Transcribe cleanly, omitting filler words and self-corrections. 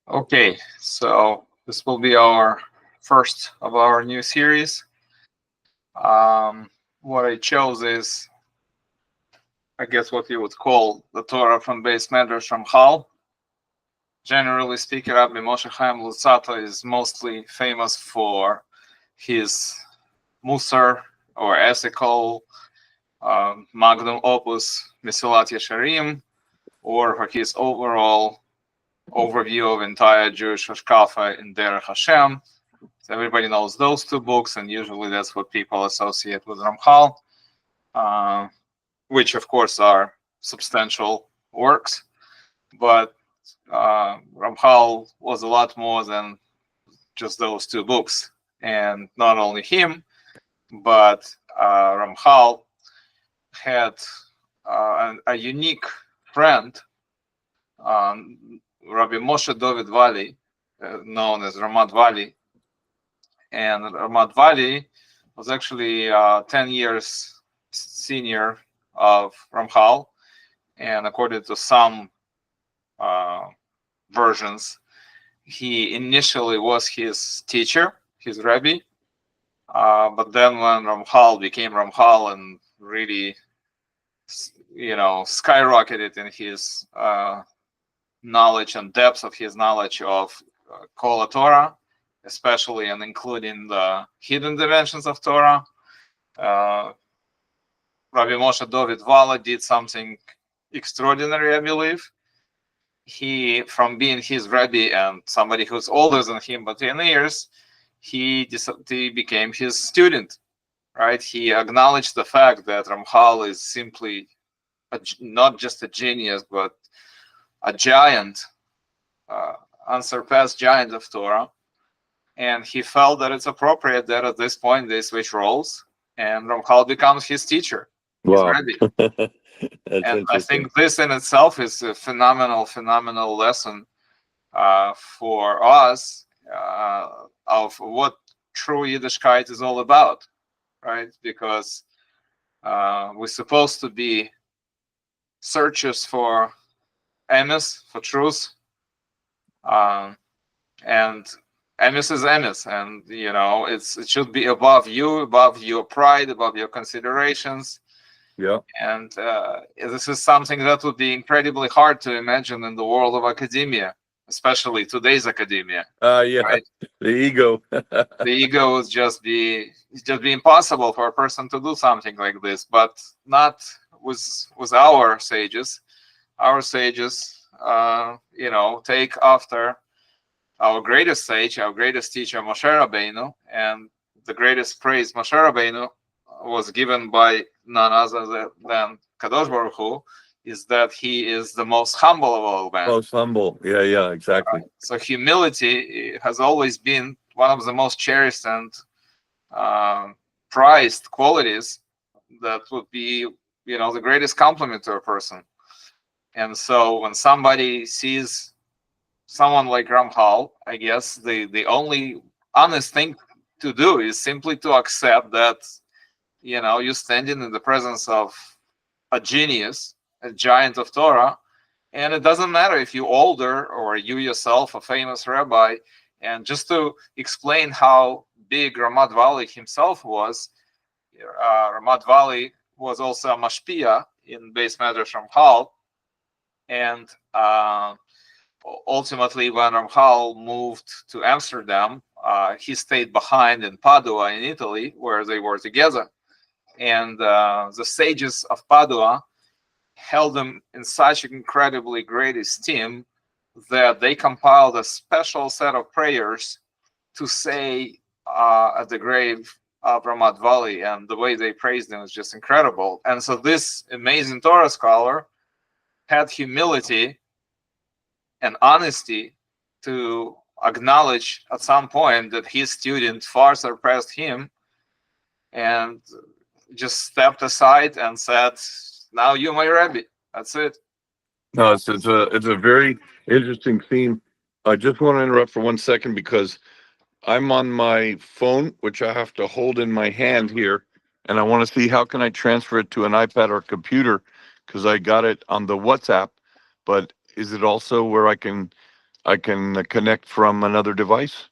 Okay, so this will be our first of our new series. What I chose is, I guess, what you would call the Torah from Beis Medrash Ramchal. Generally speaking, Rabbi Moshe Chaim Luzzato is mostly famous for his Musar or ethical magnum opus Mesilat Yesharim, or for his overall overview of entire Jewish Hashkafa in Derech Hashem. So everybody knows those two books, and usually that's what people associate with Ramchal, which of course are substantial works. But Ramchal was a lot more than just those two books. And not only him, but Ramchal had a unique friend, Rabbi Moshe David Vali, known as Ramad Vali. And Ramad Vali was actually 10 years senior of Ramchal. And according to some versions, he initially was his teacher, his rabbi. But then when Ramchal became Ramchal and really, skyrocketed in his knowledge and depth of his knowledge of Kol Torah, especially and including the hidden dimensions of Torah, Rabbi Moshe David Vali did something extraordinary, I believe. He, from being his rabbi and somebody who's older than him by 10 years, he became his student, right? He acknowledged the fact that Ramchal is simply not just a genius, but a giant, unsurpassed giant of Torah. And he felt that it's appropriate that at this point they switch roles and Ramchal becomes his teacher, his Wow. rabbi. And I think this in itself is a phenomenal lesson for us of what true Yiddishkeit is all about, right? Because we're supposed to be searchers for emes, for truth, and emes is emes, and it should be above you, above your pride, above your considerations. Yeah. And this is something that would be incredibly hard to imagine in the world of academia, especially today's academia. Yeah. Right? The ego. The ego would just be impossible for a person to do something like this, but not with our sages. Our sages, take after our greatest sage, our greatest teacher, Moshe Rabbeinu, and the greatest praise Moshe Rabbeinu was given by none other than Kadosh Baruch Hu, is that he is the most humble of all men. Most humble, yeah, exactly. So humility has always been one of the most cherished and prized qualities that would be, the greatest compliment to a person. And so when somebody sees someone like Ramchal, I guess the only honest thing to do is simply to accept that, you're standing in the presence of a genius, a giant of Torah, and it doesn't matter if you're older or you yourself a famous rabbi. And just to explain how big Ramad Vali himself was, Ramad Vali was also a mashpia in Beis Medrash Ramchal, and ultimately when Ramchal moved to Amsterdam, he stayed behind in Padua in Italy, where they were together. And the sages of Padua held him in such incredibly great esteem that they compiled a special set of prayers to say at the grave of Ramad Vali, and the way they praised him is just incredible. And so this amazing Torah scholar had humility and honesty to acknowledge at some point that his student far surpassed him, and just stepped aside and said, "Now you're my rabbi." That's it. No, it's a very interesting theme. I just want to interrupt for 1 second because I'm on my phone, which I have to hold in my hand here, and I want to see how can I transfer it to an iPad or computer because I got it on the WhatsApp. But is it also where I can I can connect from another device?